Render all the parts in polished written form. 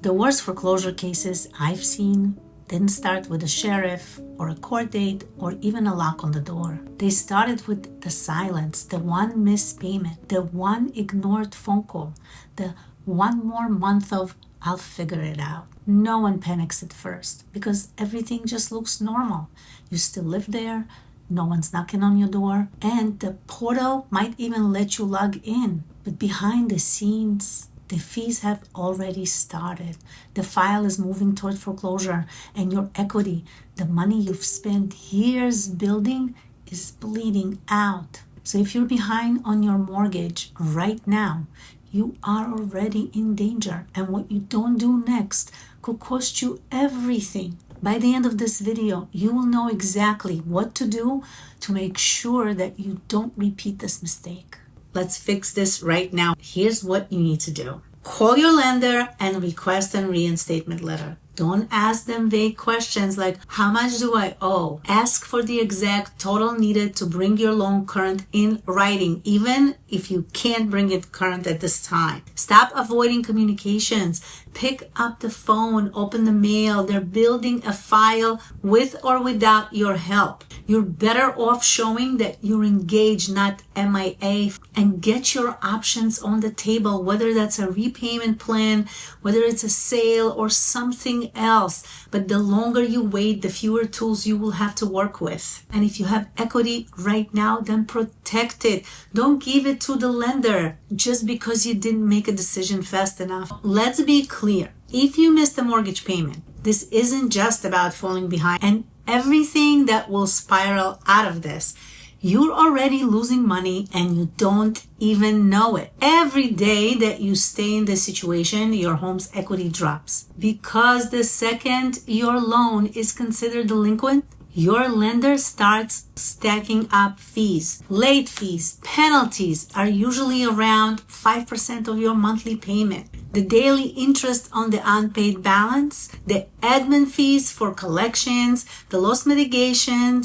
The worst foreclosure cases I've seen didn't start with a sheriff or a court date or even a lock on the door. They started with the silence, the one missed payment, the one ignored phone call, the one more month of "I'll figure it out." No one panics at first because everything just looks normal. You still live there, no one's knocking on your door, and the portal might even let you log in. But behind the scenes, the fees have already started. The file is moving toward foreclosure, and your equity, the money you've spent years building, is bleeding out. So if you're behind on your mortgage right now, you are already in danger, and what you don't do next could cost you everything. By the end of this video, you will know exactly what to do to make sure that you don't repeat this mistake. Let's fix this right now. Here's what you need to do. Call your lender and request a reinstatement letter. Don't ask them vague questions like, "How much do I owe?" Ask for the exact total needed to bring your loan current in writing, even if you can't bring it current at this time. Stop avoiding communications. Pick up the phone, open the mail. They're building a file with or without your help. You're better off showing that you're engaged, not MIA, and get your options on the table, whether that's a repayment plan, whether it's a sale or something else. But the longer you wait, the fewer tools you will have to work with. And if you have equity right now, then protect it. Don't give it to the lender just because you didn't make a decision fast enough. Let's be clear. If you missed a mortgage payment, this isn't just about falling behind and everything that will spiral out of this. You're already losing money and you don't even know it. Every day that you stay in this situation, your home's equity drops. Because the second your loan is considered delinquent, your lender starts stacking up fees. Late fees, penalties are usually around 5% of your monthly payment. The daily interest on the unpaid balance, the admin fees for collections, the loss mitigation,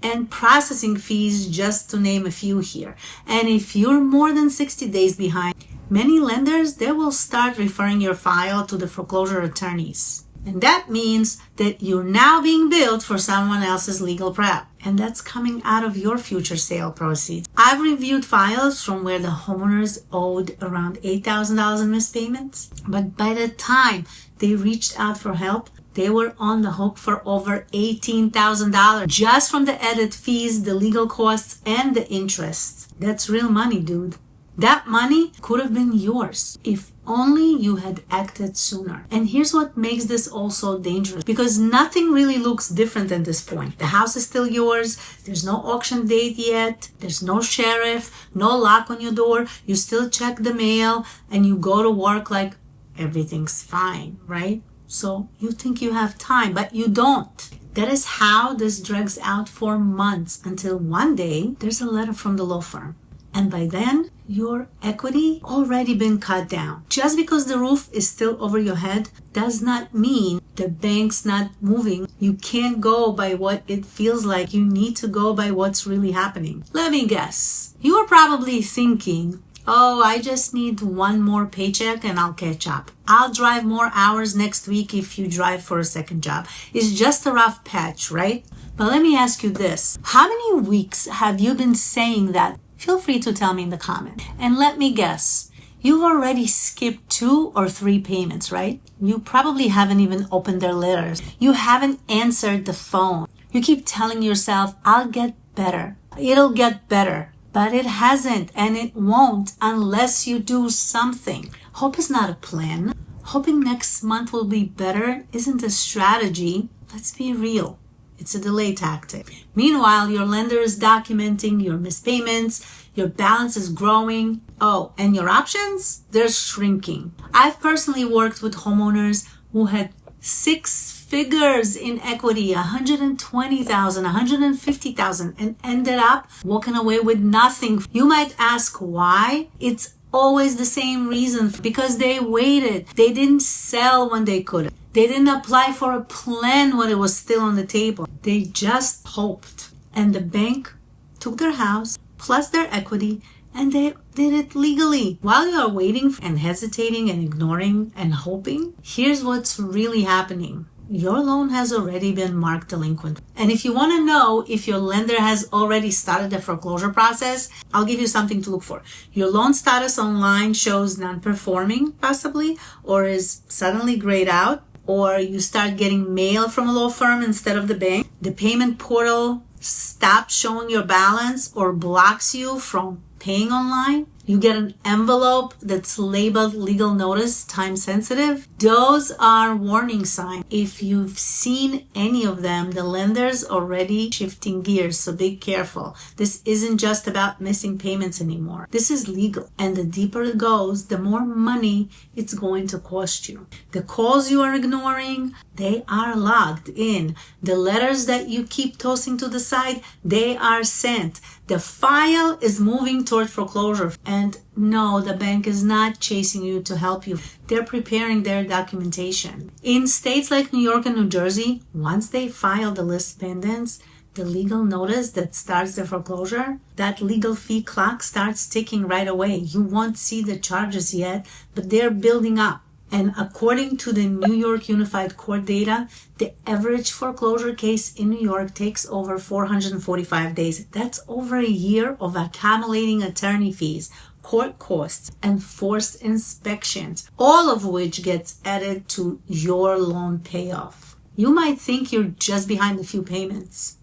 and processing fees, just to name a few here. And if you're more than 60 days behind, many lenders, they will start referring your file to the foreclosure attorneys. And that means that you're now being billed for someone else's legal prep. And that's coming out of your future sale proceeds. I've reviewed files from where the homeowners owed around $8,000 in missed payments. But by the time they reached out for help, they were on the hook for over $18,000 just from the added fees, the legal costs, and the interest. That's real money, dude. That money could have been yours if only you had acted sooner. And here's what makes this also dangerous, because nothing really looks different at this point. The house is still yours. There's no auction date yet. There's no sheriff, no lock on your door. You still check the mail and you go to work like everything's fine, right? So you think you have time, but you don't. That is how this drags out for months until one day there's a letter from the law firm. And by then, your equity already been cut down. Just because the roof is still over your head does not mean the bank's not moving. You can't go by what it feels like. You need to go by what's really happening. Let me guess. You are probably thinking, "Oh, I just need one more paycheck and I'll catch up. I'll drive more hours next week if you drive for a second job. It's just a rough patch, right?" But let me ask you this. How many weeks have you been saying that? Feel free to tell me in the comments. And let me guess, you've already skipped 2 or 3 payments, right? You probably haven't even opened their letters. You haven't answered the phone. You keep telling yourself, "I'll get better. It'll get better." But it hasn't, and it won't unless you do something. Hope is not a plan. Hoping next month will be better isn't a strategy. Let's be real. It's a delay tactic. Meanwhile, your lender is documenting your missed payments, your balance is growing. Oh, and your options? They're shrinking. I've personally worked with homeowners who had 6 figures in equity, $120,000, $150,000, and ended up walking away with nothing. You might ask why? It's always the same reason, because they waited. They didn't sell when they could. They didn't apply for a plan when it was still on the table. They just hoped. And the bank took their house plus their equity and they did it legally. While you are waiting and hesitating and ignoring and hoping, here's what's really happening. Your loan has already been marked delinquent. And if you want to know if your lender has already started the foreclosure process, I'll give you something to look for. Your loan status online shows non-performing, possibly, or is suddenly grayed out, or you start getting mail from a law firm instead of the bank. The payment portal stops showing your balance or blocks you from paying online. You get an envelope that's labeled legal notice, time sensitive. Those are warning signs. If you've seen any of them, the lender's already shifting gears, so be careful. This isn't just about missing payments anymore. This is legal. And the deeper it goes, the more money it's going to cost you. The calls you are ignoring, they are logged in. The letters that you keep tossing to the side, they are sent. The file is moving toward foreclosure. And no, the bank is not chasing you to help you. They're preparing their documentation. In states like New York and New Jersey, once they file the list pendants, the legal notice that starts the foreclosure, that legal fee clock starts ticking right away. You won't see the charges yet, but they're building up. And according to the New York Unified Court data, the average foreclosure case in New York takes over 445 days. That's over a year of accumulating attorney fees, court costs, and forced inspections, all of which gets added to your loan payoff. You might think you're just behind a few payments.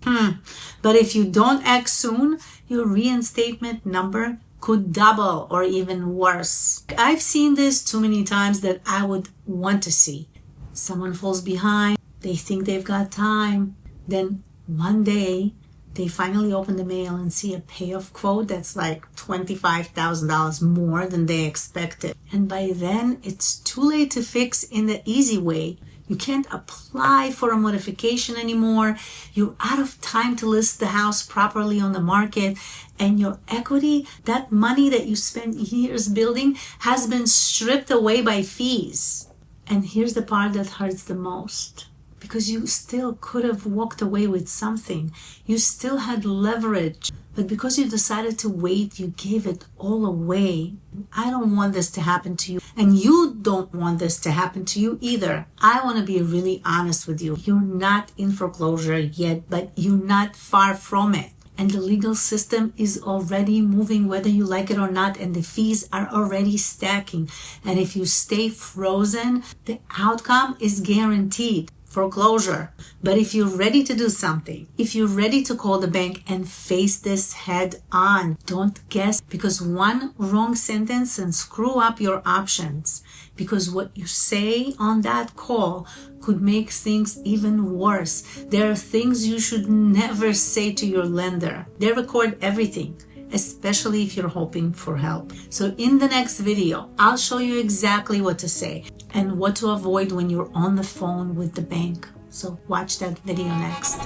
But if you don't act soon, your reinstatement number could double or even worse. I've seen this too many times that I would want to see. Someone falls behind, they think they've got time, then one day they finally open the mail and see a payoff quote that's like $25,000 more than they expected. And by then, it's too late to fix in the easy way. You can't apply for a modification anymore. You're out of time to list the house properly on the market. And your equity, that money that you spent years building, has been stripped away by fees. And here's the part that hurts the most. Because you still could have walked away with something. You still had leverage. But because you decided to wait, you gave it all away. I don't want this to happen to you. And you don't want this to happen to you either. I want to be really honest with you. You're not in foreclosure yet, but you're not far from it. And the legal system is already moving whether you like it or not, and the fees are already stacking. And if you stay frozen, the outcome is guaranteed. Foreclosure. But if you're ready to do something, if you're ready to call the bank and face this head on, don't guess, because one wrong sentence can screw up your options. Because what you say on that call could make things even worse. There are things you should never say to your lender. They record everything, especially if you're hoping for help. So in the next video, I'll show you exactly what to say and what to avoid when you're on the phone with the bank. So watch that video next.